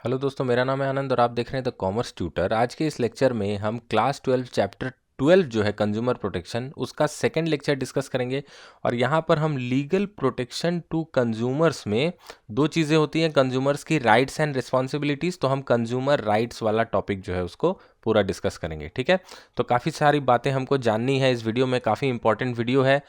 Hello दोस्तों, मेरा नाम है आनंद और आप देख रहे हैं द कॉमर्स ट्यूटर। आज के इस लेक्चर में हम क्लास 12 चैप्टर 12 जो है कंज्यूमर प्रोटेक्शन, उसका सेकंड लेक्चर डिस्कस करेंगे। और यहाँ पर हम लीगल प्रोटेक्शन टू कंज्यूमर्स में दो चीज़ें होती हैं, कंज्यूमर्स की राइट्स एंड रिस्पॉन्सिबिलिटीज़। तो हम कंज्यूमर राइट्स वाला टॉपिक जो है उसको पूरा डिस्कस करेंगे, ठीक है। तो काफ़ी सारी बातें हमको जाननी है इस वीडियो में, काफ़ी इंपॉर्टेंट वीडियो है,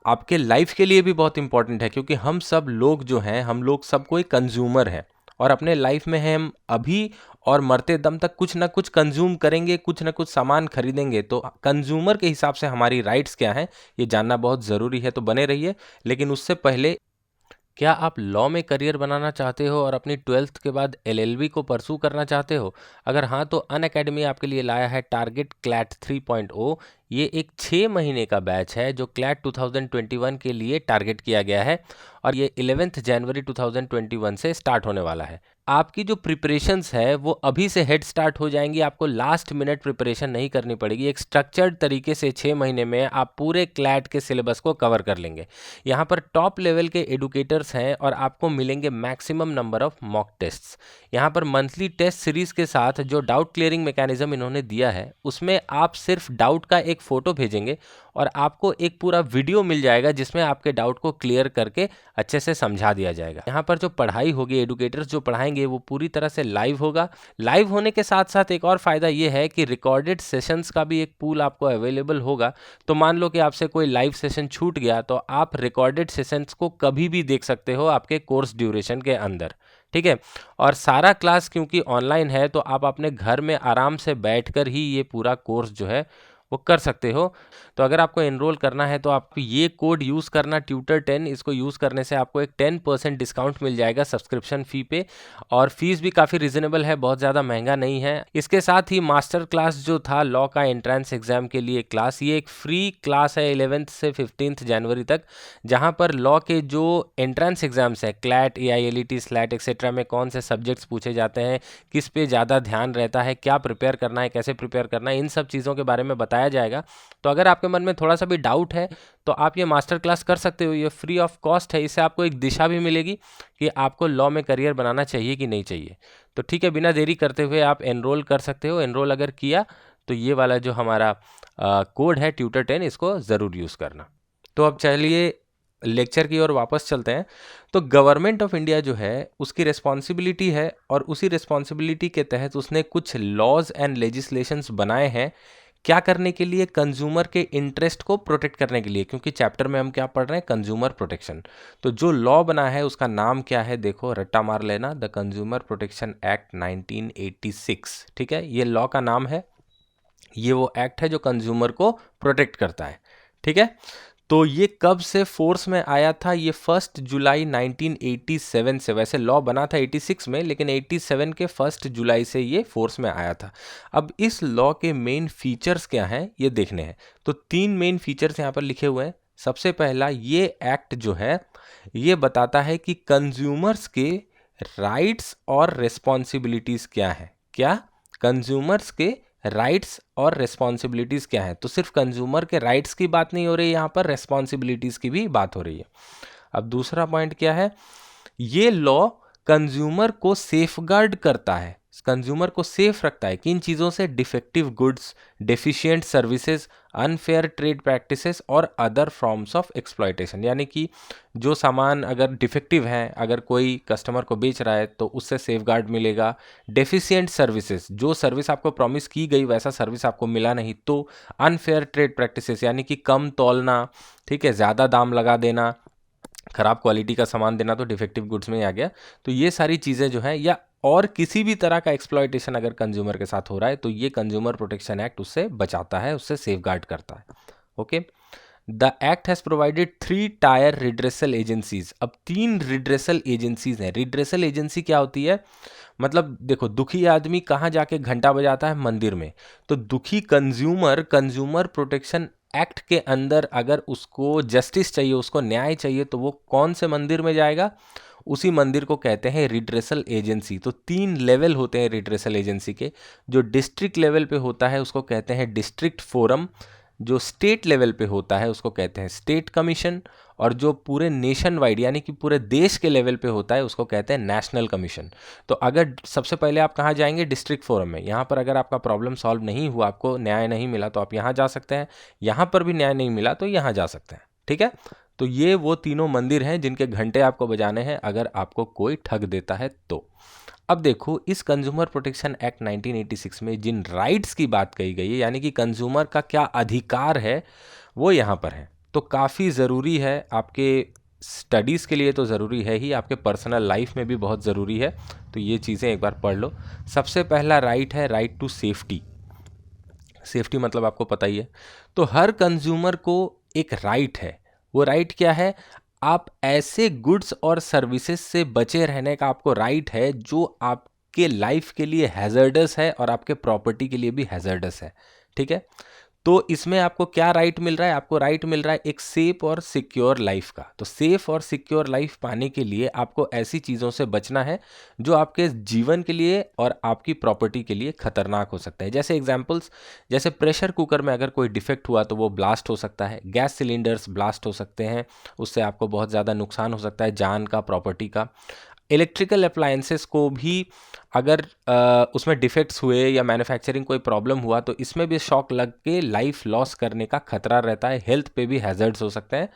आपके लाइफ के लिए भी बहुत इंपॉर्टेंट है, क्योंकि हम सब लोग जो हैं, हम लोग सब कोई कंज्यूमर हैं और अपने लाइफ में हम अभी और मरते दम तक कुछ ना कुछ कंज्यूम करेंगे, कुछ ना कुछ सामान खरीदेंगे। तो कंज्यूमर के हिसाब से हमारी राइट्स क्या हैं, ये जानना बहुत ज़रूरी है। तो बने रहिए। लेकिन उससे पहले, क्या आप लॉ में करियर बनाना चाहते हो और अपनी 12th के बाद एलएलबी को परसू करना चाहते हो? अगर हाँ, तो अनअकैडमी आपके लिए लाया है टारगेट क्लैट 3.0। ये एक 6 महीने का बैच है जो क्लैट 2021 के लिए टारगेट किया गया है और ये 11 जनवरी 2021 से स्टार्ट होने वाला है। आपकी जो प्रिपरेशंस है वो अभी से हेड स्टार्ट हो जाएंगी, आपको लास्ट मिनट प्रिपरेशन नहीं करनी पड़ेगी। एक स्ट्रक्चर्ड तरीके से 6 महीने में आप पूरे क्लैट के सिलेबस को कवर कर लेंगे। यहाँ पर टॉप लेवल के एडुकेटर्स हैं और आपको मिलेंगे maximum number of mock tests. यहाँ पर मंथली टेस्ट सीरीज के साथ जो डाउट क्लियरिंग मैकेनिज्म इन्होंने दिया है, उसमें आप सिर्फ डाउट का एक फ़ोटो भेजेंगे और आपको एक पूरा वीडियो मिल जाएगा जिसमें आपके डाउट को क्लियर करके अच्छे से समझा दिया जाएगा। यहाँ पर जो पढ़ाई होगी, एडुकेटर्स जो पढ़ाएंगे वो पूरी तरह से लाइव होगा। लाइव होने के साथ साथ एक और फ़ायदा ये है कि रिकॉर्डेड सेशंस का भी एक पूल आपको अवेलेबल होगा। तो मान लो कि आपसे कोई लाइव सेशन छूट गया तो आप रिकॉर्डेड सेशंस को कभी भी देख सकते हो आपके कोर्स ड्यूरेशन के अंदर, ठीक है। और सारा क्लास क्योंकि ऑनलाइन है तो आप अपने घर में आराम से बैठकर ही ये पूरा कोर्स जो है वो कर सकते हो। तो अगर आपको एनरोल करना है तो आपको ये कोड यूज़ करना, ट्यूटर10। इसको यूज़ करने से आपको एक 10% डिस्काउंट मिल जाएगा सब्सक्रिप्शन फ़ी पे। और फीस भी काफ़ी रिजनेबल है, बहुत ज़्यादा महंगा नहीं है। इसके साथ ही मास्टर क्लास जो था लॉ का एंट्रेंस एग्जाम के लिए क्लास, ये एक फ्री क्लास है 11 से 15 जनवरी तक, जहाँ पर लॉ के जो एंट्रेंस एग्जाम्स है, क्लैट, AILET, स्लैट एक्सेट्रा में कौन से सब्जेक्ट्स पूछे जाते हैं, किस पे ज़्यादा ध्यान रहता है, क्या प्रिपेयर करना है, कैसे प्रिपेयर करना है, इन सब चीज़ों के बारे में बताया जाएगा। तो अगर आपके मन में थोड़ा सा भी डाउट है तो आप ये मास्टर क्लास कर सकते हो, ये फ्री ऑफ कॉस्ट है। इससे आपको एक दिशा भी मिलेगी कि आपको लॉ में करियर बनाना चाहिए कि नहीं चाहिए। तो ठीक है, बिना देरी करते हुए आप एनरोल कर सकते हो। एनरोल अगर किया तो ये वाला जो हमारा कोड है ट्यूटर10, इसको ज़रूर यूज़ करना। तो अब चलिए लेक्चर की ओर वापस चलते हैं। तो गवर्नमेंट ऑफ इंडिया जो है उसकी रिस्पॉन्सिबिलिटी है और उसी रिस्पॉन्सिबिलिटी के तहत उसने कुछ लॉज एंड लेजिस्लेशंस बनाए हैं। क्या करने के लिए? कंज्यूमर के इंटरेस्ट को प्रोटेक्ट करने के लिए, क्योंकि चैप्टर में हम क्या पढ़ रहे हैं? Consumer protection. तो जो लॉ बना है उसका नाम क्या है? देखो, रट्टा मार लेना, द कंज्यूमर प्रोटेक्शन एक्ट 1986, ठीक है। ये लॉ का नाम है, ये वो एक्ट है जो कंज्यूमर को प्रोटेक्ट करता है, ठीक है। तो ये कब से फोर्स में आया था? ये 1 जुलाई 1987 से, वैसे लॉ बना था 86 में, लेकिन 87 के 1 जुलाई से ये फोर्स में आया था। अब इस लॉ के मेन फीचर्स क्या हैं ये देखने हैं। तो 3 मेन फीचर्स यहाँ पर लिखे हुए हैं। सबसे पहला, ये एक्ट जो है ये बताता है कि कंज्यूमर्स के राइट्स और रिस्पॉन्सिबिलिटीज़ क्या हैं। क्या? कंज्यूमर्स के राइट्स और रिस्पॉन्सिबिलिटीज़ क्या है। तो सिर्फ कंज्यूमर के राइट्स की बात नहीं हो रही है, यहाँ पर रिस्पॉन्सिबिलिटीज़ की भी बात हो रही है। अब दूसरा पॉइंट क्या है? ये लॉ कंज्यूमर को सेफगार्ड करता है, कंज्यूमर को सेफ रखता है किन चीज़ों से? Defective goods, deficient services, unfair trade practices और अदर फॉर्म्स ऑफ एक्सप्लॉयटेशन। यानी कि जो सामान अगर डिफेक्टिव है, अगर कोई कस्टमर को बेच रहा है तो उससे सेफगार्ड मिलेगा। डेफिशिएंट सर्विसेज, जो सर्विस आपको प्रॉमिस की गई वैसा सर्विस आपको मिला नहीं तो। अनफेयर ट्रेड प्रैक्टिसेस, यानी कि कम तौलना, ठीक है, ज़्यादा दाम लगा देना, खराब क्वालिटी का सामान देना, तो डिफेक्टिव गुड्स में ही आ गया। तो ये सारी चीज़ें जो हैं, या और किसी भी तरह का एक्सप्लॉयटेशन अगर कंज्यूमर के साथ हो रहा है तो ये कंज्यूमर प्रोटेक्शन एक्ट उससे बचाता है, उससे सेफगार्ड करता है। Okay. The act has provided 3 tyre redressal agencies. अब 3 रिड्रेसल एजेंसीज हैं। रिड्रेसल एजेंसी क्या होती है? मतलब देखो, दुखी आदमी कहाँ जाके घंटा बजाता है? मंदिर में। तो दुखी कंज्यूमर, कंज्यूमर प्रोटेक्शन एक्ट के अंदर अगर उसको जस्टिस चाहिए, उसको न्याय चाहिए, तो वो कौन से मंदिर में जाएगा? उसी मंदिर को कहते हैं रिड्रेसल एजेंसी। तो 3 लेवल होते हैं रिड्रेसल एजेंसी के। जो डिस्ट्रिक्ट लेवल पे होता है उसको कहते हैं डिस्ट्रिक्ट फोरम, जो स्टेट लेवल पे होता है उसको कहते हैं स्टेट कमीशन, और जो पूरे नेशन वाइड यानी कि पूरे देश के लेवल पे होता है उसको कहते हैं नेशनल कमीशन। तो अगर सबसे पहले आप कहाँ जाएंगे, डिस्ट्रिक्ट फोरम में। यहाँ पर अगर आपका प्रॉब्लम सॉल्व नहीं हुआ, आपको न्याय नहीं मिला तो आप यहाँ जा सकते हैं, यहाँ पर भी न्याय नहीं मिला तो यहाँ जा सकते हैं। ठीक है, तो ये वो तीनों मंदिर हैं जिनके घंटे आपको बजाने हैं अगर आपको कोई ठग देता है तो। अब देखो, इस कंज्यूमर प्रोटेक्शन एक्ट 1986 में जिन राइट्स की बात कही गई है, यानी कि कंज्यूमर का क्या अधिकार है, वो यहाँ पर है। तो काफ़ी ज़रूरी है, आपके स्टडीज़ के लिए तो ज़रूरी है ही, आपके पर्सनल लाइफ में भी बहुत ज़रूरी है। तो ये चीज़ें एक बार पढ़ लो। सबसे पहला राइट है राइट टू सेफ्टी। सेफ्टी मतलब आपको पता ही है। तो हर कंज्यूमर को एक राइट है। वो राइट क्या है, आप ऐसे गुड्स और सर्विसेज से बचे रहने का आपको राइट है जो आपके लाइफ के लिए हैजर्डस है और आपके प्रॉपर्टी के लिए भी हैजर्डस है। ठीक है, तो इसमें आपको क्या राइट मिल रहा है, आपको राइट मिल रहा है एक सेफ और सिक्योर लाइफ का। तो सेफ और सिक्योर लाइफ पाने के लिए आपको ऐसी चीज़ों से बचना है जो आपके जीवन के लिए और आपकी प्रॉपर्टी के लिए खतरनाक हो सकता है। जैसे एग्जांपल्स, जैसे प्रेशर कुकर में अगर कोई डिफेक्ट हुआ तो वो ब्लास्ट हो सकता है, गैस सिलेंडर्स ब्लास्ट हो सकते हैं, उससे आपको बहुत ज़्यादा नुकसान हो सकता है जान का, प्रॉपर्टी का। इलेक्ट्रिकल अप्लायंसेस को भी अगर उसमें डिफेक्ट्स हुए या मैन्युफैक्चरिंग कोई प्रॉब्लम हुआ तो इसमें भी शॉक लग के लाइफ लॉस करने का खतरा रहता है, हेल्थ पे भी हैजर्ड्स हो सकते हैं।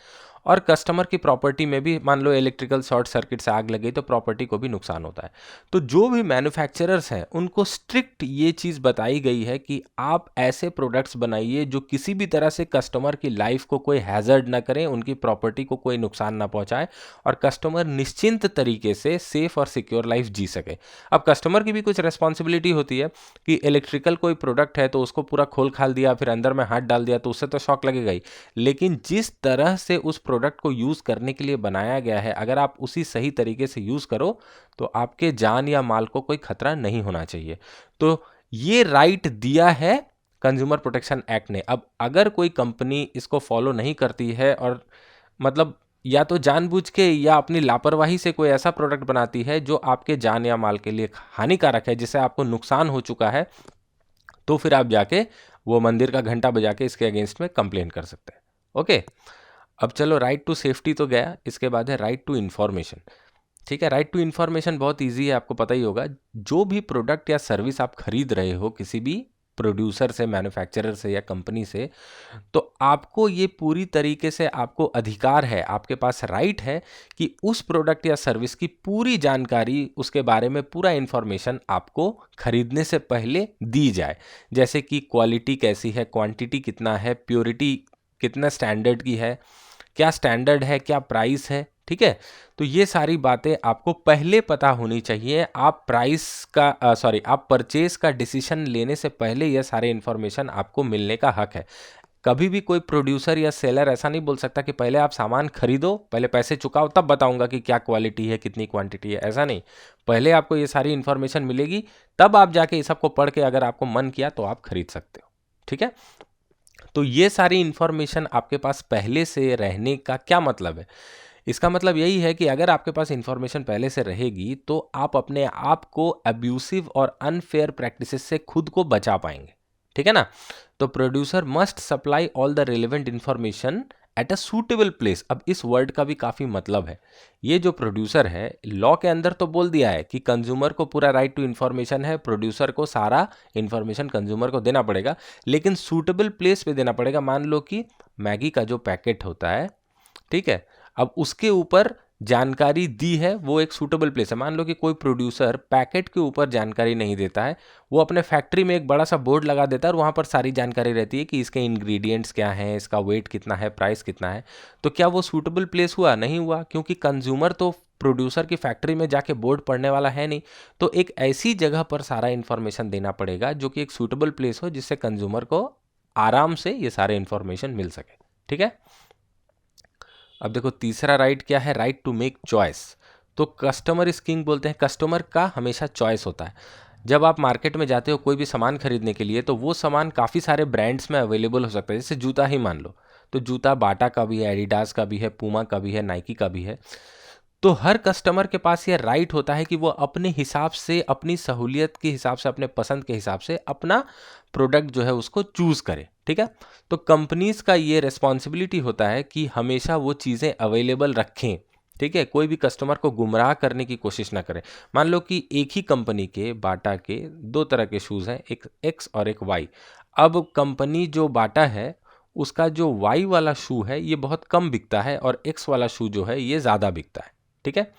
और कस्टमर की प्रॉपर्टी में भी, मान लो इलेक्ट्रिकल शॉर्ट सर्किट से आग लगी तो प्रॉपर्टी को भी नुकसान होता है। तो जो भी मैन्युफैक्चरर्स हैं उनको स्ट्रिक्ट ये चीज़ बताई गई है कि आप ऐसे प्रोडक्ट्स बनाइए जो किसी भी तरह से कस्टमर की लाइफ को कोई हैजर्ड ना करें, उनकी प्रॉपर्टी को कोई नुकसान ना पहुंचाए और कस्टमर निश्चिंत तरीके से सेफ और सिक्योर लाइफ जी सके। अब कस्टमर की भी कुछ रिस्पॉन्सिबिलिटी होती है कि इलेक्ट्रिकल कोई प्रोडक्ट है तो उसको पूरा खोल खाल दिया, फिर अंदर में हाथ डाल दिया तो उससे तो शॉक लगेगा ही, लेकिन जिस तरह से उस प्रोडक्ट को यूज़ करने के लिए बनाया गया है, अगर आप उसी सही तरीके से यूज़ करो तो आपके जान या माल को कोई खतरा नहीं होना चाहिए। तो ये राइट दिया है कंज्यूमर प्रोटेक्शन एक्ट ने। अब अगर कोई कंपनी इसको फॉलो नहीं करती है और मतलब या तो जानबूझ के या अपनी लापरवाही से कोई ऐसा प्रोडक्ट बनाती है जो आपके जान या माल के लिए हानिकारक है, जिससे आपको नुकसान हो चुका है, तो फिर आप जाके वो मंदिर का घंटा बजा के इसके अगेंस्ट में कंप्लेन कर सकते हैं। ओके, अब चलो, राइट टू सेफ्टी तो गया, इसके बाद है राइट टू इन्फॉर्मेशन। ठीक है, राइट टू इन्फॉर्मेशन बहुत इजी है, आपको पता ही होगा। जो भी प्रोडक्ट या सर्विस आप खरीद रहे हो किसी भी प्रोड्यूसर से, मैन्युफैक्चरर से या कंपनी से, तो आपको ये पूरी तरीके से आपको अधिकार है, आपके पास राइट है कि उस प्रोडक्ट या सर्विस की पूरी जानकारी, उसके बारे में पूरा इन्फॉर्मेशन आपको खरीदने से पहले दी जाए। जैसे कि क्वालिटी कैसी है, क्वांटिटी कितना है, प्योरिटी कितना स्टैंडर्ड की है, क्या स्टैंडर्ड है, क्या प्राइस है। ठीक है, तो ये सारी बातें आपको पहले पता होनी चाहिए। आप आप परचेज का डिसीजन लेने से पहले ये सारे इन्फॉर्मेशन आपको मिलने का हक है। कभी भी कोई प्रोड्यूसर या सेलर ऐसा नहीं बोल सकता कि पहले आप सामान खरीदो, पहले पैसे चुकाओ, तब बताऊंगा कि क्या क्वालिटी है, कितनी क्वांटिटी है। ऐसा नहीं, पहले आपको ये सारी इन्फॉर्मेशन मिलेगी, तब आप जाके इस सबको पढ़ के अगर आपको मन किया तो आप खरीद सकते हो। ठीक है, तो ये सारी इन्फॉर्मेशन आपके पास पहले से रहने का क्या मतलब है? इसका मतलब यही है कि अगर आपके पास इन्फॉर्मेशन पहले से रहेगी तो आप अपने आप को अब्यूसिव और अनफेयर प्रैक्टिसेस से खुद को बचा पाएंगे। ठीक है ना? तो producer must supply all the relevant information at a suitable place. अब इस वर्ड का भी काफ़ी मतलब है। ये जो प्रोड्यूसर है, लॉ के अंदर तो बोल दिया है कि कंज्यूमर को पूरा राइट टू इन्फॉर्मेशन है, प्रोड्यूसर को सारा इन्फॉर्मेशन कंज्यूमर को देना पड़ेगा, लेकिन सूटेबल प्लेस पे देना पड़ेगा। मान लो कि मैगी का जो पैकेट होता है, ठीक है, अब उसके ऊपर जानकारी दी है, वो एक सूटेबल प्लेस है। मान लो कि कोई प्रोड्यूसर पैकेट के ऊपर जानकारी नहीं देता है, वो अपने फैक्ट्री में एक बड़ा सा बोर्ड लगा देता है और वहाँ पर सारी जानकारी रहती है कि इसके इंग्रेडिएंट्स क्या हैं, इसका वेट कितना है, प्राइस कितना है। तो क्या वो सूटेबल प्लेस हुआ? नहीं हुआ, क्योंकि कंज्यूमर तो प्रोड्यूसर की फैक्ट्री में जाके बोर्ड पढ़ने वाला है नहीं। तो एक ऐसी जगह पर सारा इन्फॉर्मेशन देना पड़ेगा जो कि एक सूटेबल प्लेस हो, जिससे कंज्यूमर को आराम से ये सारे इन्फॉर्मेशन मिल सके। ठीक है, अब देखो तीसरा राइट क्या है, राइट टू मेक चॉइस। तो कस्टमर इज किंग बोलते हैं, कस्टमर का हमेशा चॉइस होता है। जब आप मार्केट में जाते हो कोई भी सामान खरीदने के लिए, तो वो सामान काफ़ी सारे ब्रांड्स में अवेलेबल हो सकता है। जैसे जूता ही मान लो, तो जूता बाटा का भी है, एडिडास का भी है, पूमा का भी है, नाइकी का भी है। तो हर कस्टमर के पास ये राइट होता है कि वो अपने हिसाब से, अपनी सहूलियत के हिसाब से, अपने पसंद के हिसाब से अपना प्रोडक्ट जो है उसको चूज़ करे। ठीक है, तो कंपनीज का ये रिस्पॉन्सिबिलिटी होता है कि हमेशा वो चीज़ें अवेलेबल रखें। ठीक है, कोई भी कस्टमर को गुमराह करने की कोशिश ना करें। मान लो कि एक ही कंपनी के, बाटा के, दो तरह के शूज़ हैं, एक एक्स और एक वाई। अब कंपनी जो बाटा है उसका जो वाई वाला शू है ये बहुत कम बिकता है और एक्स वाला शू जो है ये ज़्यादा बिकता है। ठीक है,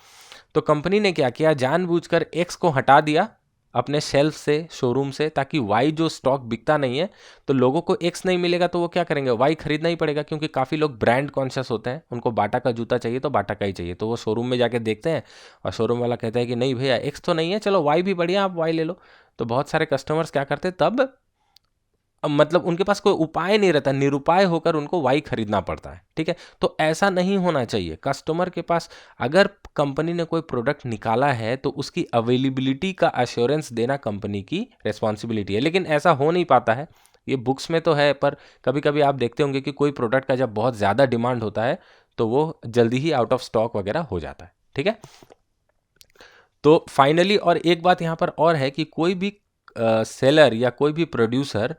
तो कंपनी ने क्या किया, जानबूझकर एक्स को हटा दिया अपने शेल्फ से, शोरूम से, ताकि वाई जो स्टॉक बिकता नहीं है तो लोगों को एक्स नहीं मिलेगा तो वो क्या करेंगे, वाई खरीदना ही पड़ेगा, क्योंकि काफ़ी लोग ब्रांड कॉन्शियस होते हैं, उनको बाटा का जूता चाहिए तो बाटा का ही चाहिए, तो वो शोरूम में जाके देखते हैं और शोरूम वाला कहता है कि नहीं भैया एक्स तो नहीं है, चलो वाई भी बढ़िया, आप वाई ले लो। तो बहुत सारे कस्टमर्स क्या करते तब, मतलब उनके पास कोई उपाय नहीं रहता, निरुपाय होकर उनको वाई खरीदना पड़ता है। ठीक है, तो ऐसा नहीं होना चाहिए। कस्टमर के पास अगर कंपनी ने कोई प्रोडक्ट निकाला है तो उसकी अवेलेबिलिटी का अश्योरेंस देना कंपनी की रिस्पॉन्सिबिलिटी है, लेकिन ऐसा हो नहीं पाता है। ये बुक्स में तो है, पर कभी कभी आप देखते होंगे कि कोई प्रोडक्ट का जब बहुत ज़्यादा डिमांड होता है तो वो जल्दी ही आउट ऑफ स्टॉक वगैरह हो जाता है। ठीक है, तो फाइनली और एक बात यहाँ पर और है कि कोई भी सेलर या कोई भी प्रोड्यूसर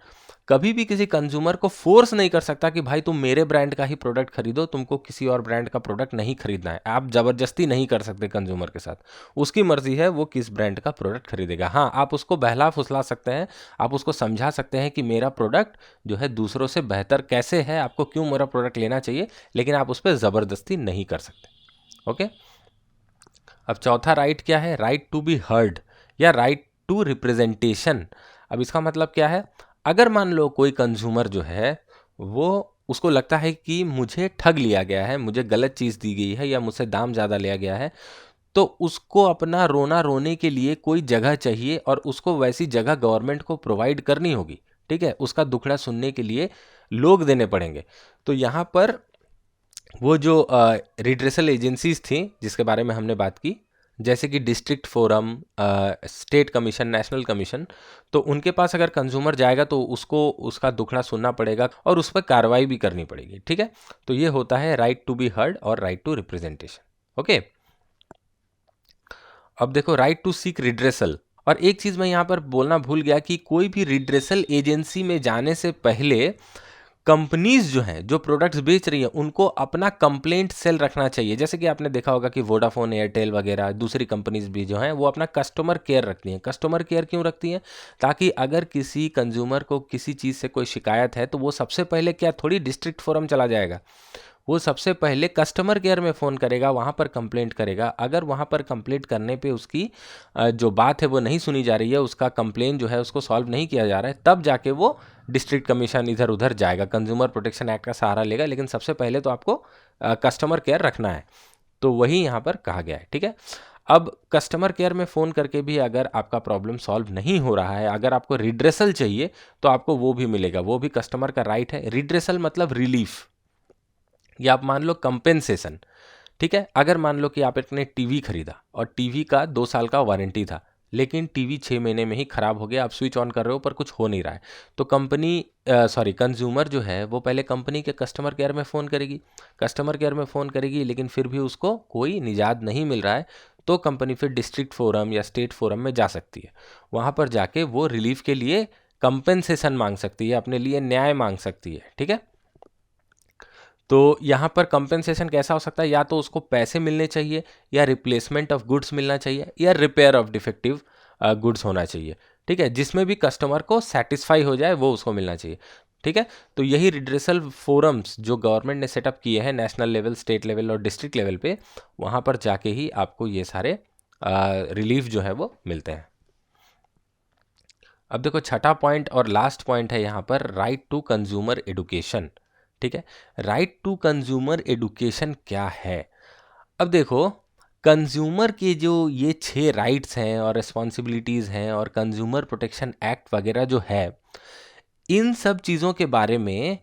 कभी भी किसी कंज्यूमर को फोर्स नहीं कर सकता कि भाई तुम मेरे ब्रांड का ही प्रोडक्ट खरीदो, तुमको किसी और ब्रांड का प्रोडक्ट नहीं खरीदना है। आप ज़बरदस्ती नहीं कर सकते कंज्यूमर के साथ, उसकी मर्जी है वो किस ब्रांड का प्रोडक्ट खरीदेगा। हाँ, आप उसको बहला फुसला सकते हैं, आप उसको समझा सकते हैं कि मेरा प्रोडक्ट जो है दूसरों से बेहतर कैसे है, आपको क्यों मेरा प्रोडक्ट लेना चाहिए, लेकिन आप उस पर ज़बरदस्ती नहीं कर सकते। ओके, अब चौथा राइट क्या है, राइट टू बी हर्ड या राइट टू रिप्रेजेंटेशन। अब इसका मतलब क्या है, अगर मान लो कोई कंज्यूमर जो है वो, उसको लगता है कि मुझे ठग लिया गया है, मुझे गलत चीज़ दी गई है या मुझसे दाम ज़्यादा लिया गया है, तो उसको अपना रोना रोने के लिए कोई जगह चाहिए और उसको वैसी जगह गवर्नमेंट को प्रोवाइड करनी होगी। ठीक है, उसका दुखड़ा सुनने के लिए लोग देने पड़ेंगे। तो यहाँ पर वो जो रिड्रेसल एजेंसीज थी जिसके बारे में हमने बात की, जैसे कि district forum, state commission, national commission, तो उनके पास अगर कंज्यूमर जाएगा तो उसको उसका दुखड़ा सुनना पड़ेगा और उस पर कार्रवाई भी करनी पड़ेगी। ठीक है, तो ये होता है राइट टू बी हर्ड और राइट टू रिप्रेजेंटेशन। ओके, अब देखो राइट टू सीक रिड्रेसल। और एक चीज़ मैं यहाँ पर बोलना भूल गया कि कोई भी रिड्रेसल एजेंसी में जाने से पहले कंपनीज जो हैं, जो प्रोडक्ट्स बेच रही हैं, उनको अपना कंप्लेंट सेल रखना चाहिए। जैसे कि आपने देखा होगा कि वोडाफोन, एयरटेल वगैरह दूसरी कंपनीज भी जो हैं वो अपना कस्टमर केयर रखती हैं। कस्टमर केयर क्यों रखती हैं, ताकि अगर किसी कंज्यूमर को किसी चीज़ से कोई शिकायत है तो वो सबसे पहले क्या, थोड़ी डिस्ट्रिक्ट फोरम चला जाएगा, वो सबसे पहले कस्टमर केयर में फ़ोन करेगा, वहाँ पर कंप्लेंट करेगा। अगर वहाँ पर कंप्लेंट करने पे उसकी जो बात है वो नहीं सुनी जा रही है, उसका कंप्लेन जो है उसको सॉल्व नहीं किया जा रहा है, तब जाके वो डिस्ट्रिक्ट कमीशन इधर उधर जाएगा, कंज्यूमर प्रोटेक्शन एक्ट का सहारा लेगा। लेकिन सबसे पहले तो आपको कस्टमर केयर रखना है, तो वही यहाँ पर कहा गया है। ठीक है, अब कस्टमर केयर में फ़ोन करके भी अगर आपका प्रॉब्लम सॉल्व नहीं हो रहा है, अगर आपको रिड्रेसल चाहिए तो आपको वो भी मिलेगा, वो भी कस्टमर का राइट है। रिड्रेसल मतलब रिलीफ, या आप मान लो कंपेंसेशन। ठीक है, अगर मान लो कि आपने टीवी खरीदा और टीवी का 2 साल का वारंटी था, लेकिन टीवी 6 महीने में ही ख़राब हो गया, आप स्विच ऑन कर रहे हो पर कुछ हो नहीं रहा है, तो कंज्यूमर जो है वो पहले कंपनी के कस्टमर केयर में फ़ोन करेगी, कस्टमर केयर में फ़ोन करेगी, लेकिन फिर भी उसको कोई निजात नहीं मिल रहा है, तो कंपनी फिर डिस्ट्रिक्ट फोरम या स्टेट फोरम में जा सकती है। वहाँ पर जाके वो रिलीफ के लिए कंपेंसेशन मांग सकती है, अपने लिए न्याय मांग सकती है। ठीक है, तो यहाँ पर कंपेंसेशन कैसा हो सकता है, या तो उसको पैसे मिलने चाहिए, या रिप्लेसमेंट ऑफ गुड्स मिलना चाहिए, या रिपेयर ऑफ डिफेक्टिव गुड्स होना चाहिए। ठीक है, जिसमें भी कस्टमर को सेटिस्फाई हो जाए वो उसको मिलना चाहिए। ठीक है, तो यही रिड्रेसल फोरम्स जो गवर्नमेंट ने सेटअप किए हैं नेशनल लेवल, स्टेट लेवल और डिस्ट्रिक्ट लेवल पे, वहाँ पर जाके ही आपको ये सारे रिलीफ जो है वो मिलते हैं। अब देखो छठा पॉइंट और लास्ट पॉइंट है यहाँ पर, राइट टू कंज्यूमर एडुकेशन। ठीक है, राइट टू कंज्यूमर एडुकेशन क्या है। अब देखो, कंज्यूमर के जो ये 6 राइट्स हैं और रिस्पॉन्सिबिलिटीज़ हैं और कंज्यूमर प्रोटेक्शन एक्ट वगैरह जो है, इन सब चीज़ों के बारे में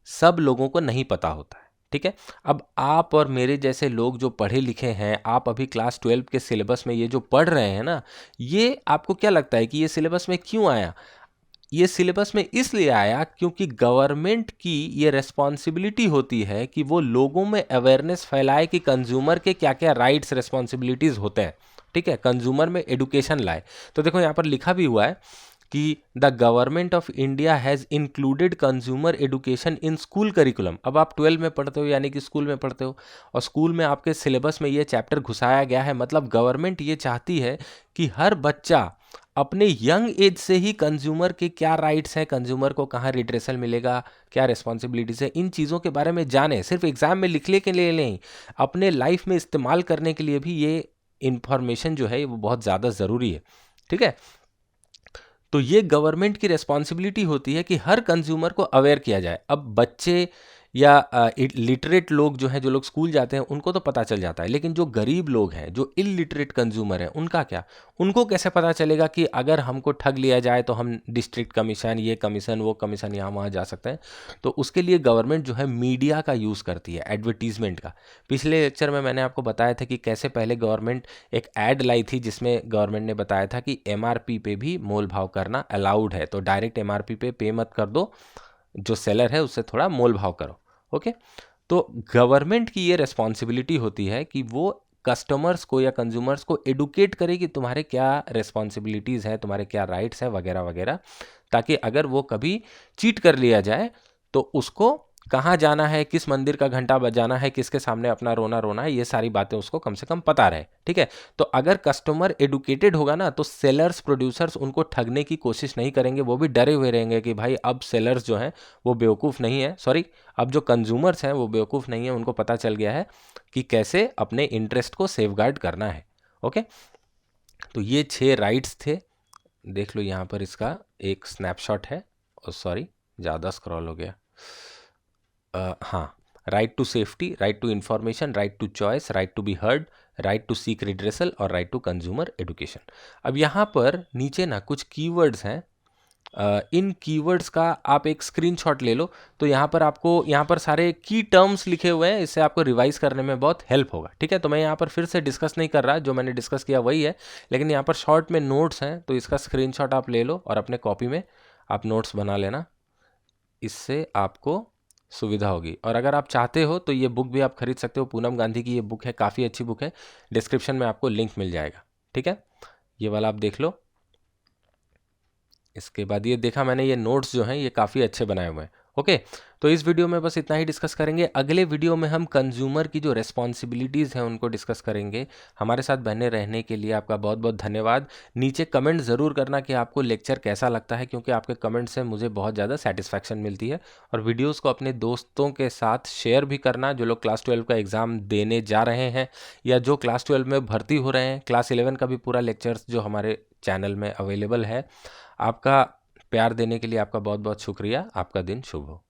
सब लोगों को नहीं पता होता है। ठीक है, अब आप और मेरे जैसे लोग जो पढ़े लिखे हैं, आप अभी क्लास 12 के सिलेबस में ये जो पढ़ रहे हैं ना, ये आपको क्या लगता है कि ये सिलेबस में क्यों आया? ये सिलेबस में इसलिए आया क्योंकि गवर्नमेंट की ये रेस्पॉन्सिबिलिटी होती है कि वो लोगों में अवेयरनेस फैलाए कि कंज्यूमर के क्या क्या राइट्स रेस्पॉन्सिबिलिटीज़ होते हैं, ठीक है, कंज्यूमर में एडुकेशन लाए। तो देखो यहाँ पर लिखा भी हुआ है कि the government of India has included consumer education in school curriculum. अब आप 12 में पढ़ते हो यानी कि स्कूल में पढ़ते हो, और स्कूल में आपके सिलेबस में ये चैप्टर घुसाया गया है। मतलब गवर्नमेंट ये चाहती है कि हर बच्चा अपने यंग एज से ही कंज्यूमर के क्या राइट्स हैं, कंज्यूमर को कहाँ रिड्रेसल मिलेगा, क्या रिस्पॉन्सिबिलिटीज़ है, इन चीज़ों के बारे में जाने। सिर्फ एग्जाम में लिखने के लिए नहीं, अपने लाइफ में इस्तेमाल करने के लिए भी ये इंफॉर्मेशन जो है वो बहुत ज़्यादा ज़रूरी है, ठीक है। तो ये गवर्नमेंट की रिस्पॉन्सिबिलिटी होती है कि हर कंज्यूमर को अवेयर किया जाए। अब बच्चे या लिटरेट लोग जो हैं, जो लोग स्कूल जाते हैं, उनको तो पता चल जाता है, लेकिन जो गरीब लोग हैं, जो इलिटरेट कंज्यूमर हैं, उनका क्या, उनको कैसे पता चलेगा कि अगर हमको ठग लिया जाए तो हम डिस्ट्रिक्ट कमीशन, ये कमीशन, वो कमीशन, यहाँ वहाँ जा सकते हैं। तो उसके लिए गवर्नमेंट जो है मीडिया का यूज़ करती है, एडवर्टीजमेंट का। पिछले लेक्चर में मैंने आपको बताया था कि कैसे पहले गवर्नमेंट एक ऐड लाई थी जिसमें गवर्नमेंट ने बताया था कि एमआरपी पे भी मोल भाव करना अलाउड है, तो डायरेक्ट एमआरपी पे मत कर दो, जो सेलर है उससे थोड़ा मोल भाव करो। ओके, तो गवर्नमेंट की ये रिस्पॉन्सिबिलिटी होती है कि वो कस्टमर्स को या कंज्यूमर्स को एडुकेट करे कि तुम्हारे क्या रिस्पॉन्सिबिलिटीज़ हैं, तुम्हारे क्या राइट्स हैं, वगैरह वगैरह, ताकि अगर वो कभी चीट कर लिया जाए तो उसको कहाँ जाना है, किस मंदिर का घंटा बजाना है, किसके सामने अपना रोना रोना है, ये सारी बातें उसको कम से कम पता रहे, ठीक है। तो अगर कस्टमर एडुकेटेड होगा ना, तो सेलर्स, प्रोड्यूसर्स उनको ठगने की कोशिश नहीं करेंगे, वो भी डरे हुए रहेंगे कि भाई अब सेलर्स जो हैं वो बेवकूफ़ नहीं है, सॉरी, अब जो कंज्यूमर्स हैं वो बेवकूफ़ नहीं है, उनको पता चल गया है कि कैसे अपने इंटरेस्ट को सेफगार्ड करना है। ओके, तो ये 6 राइट्स थे, देख लो यहाँ पर इसका एक स्नैपशॉट है, और सॉरी ज़्यादा स्क्रॉल हो गया। हाँ, right to safety, right to information, right to choice, right to be heard, right to seek redressal और राइट टू कंज्यूमर एडुकेशन। अब यहाँ पर नीचे ना कुछ कीवर्ड्स हैं, इन कीवर्ड्स का आप एक स्क्रीनशॉट ले लो, तो यहाँ पर आपको, यहाँ पर सारे की टर्म्स लिखे हुए हैं, इससे आपको रिवाइज करने में बहुत हेल्प होगा, ठीक है। तो मैं यहाँ पर फिर से डिस्कस नहीं कर रहा, जो मैंने डिस्कस किया वही है, लेकिन यहाँ पर शॉर्ट में नोट्स हैं, तो इसका स्क्रीनशॉट आप ले लो और अपने कॉपी में आप नोट्स बना लेना, इससे आपको सुविधा होगी। और अगर आप चाहते हो तो ये बुक भी आप खरीद सकते हो, पूनम गांधी की ये बुक है, काफ़ी अच्छी बुक है, डिस्क्रिप्शन में आपको लिंक मिल जाएगा, ठीक है। ये वाला आप देख लो। इसके बाद ये देखा मैंने, ये नोट्स जो हैं ये काफ़ी अच्छे बनाए हुए हैं। ओके, तो इस वीडियो में बस इतना ही डिस्कस करेंगे। अगले वीडियो में हम कंज्यूमर की जो रिस्पॉन्सिबिलिटीज़ हैं उनको डिस्कस करेंगे। हमारे साथ बने रहने के लिए आपका बहुत बहुत धन्यवाद। नीचे कमेंट ज़रूर करना कि आपको लेक्चर कैसा लगता है, क्योंकि आपके कमेंट से मुझे बहुत ज़्यादा सेटिस्फैक्शन मिलती है। और वीडियोज़ को अपने दोस्तों के साथ शेयर भी करना, जो लोग क्लास 12 का एग्ज़ाम देने जा रहे हैं या जो क्लास 12 में भर्ती हो रहे हैं। क्लास 11 का भी पूरा लेक्चर्स जो हमारे चैनल में अवेलेबल है। आपका प्यार देने के लिए आपका बहुत बहुत शुक्रिया। आपका दिन शुभ हो।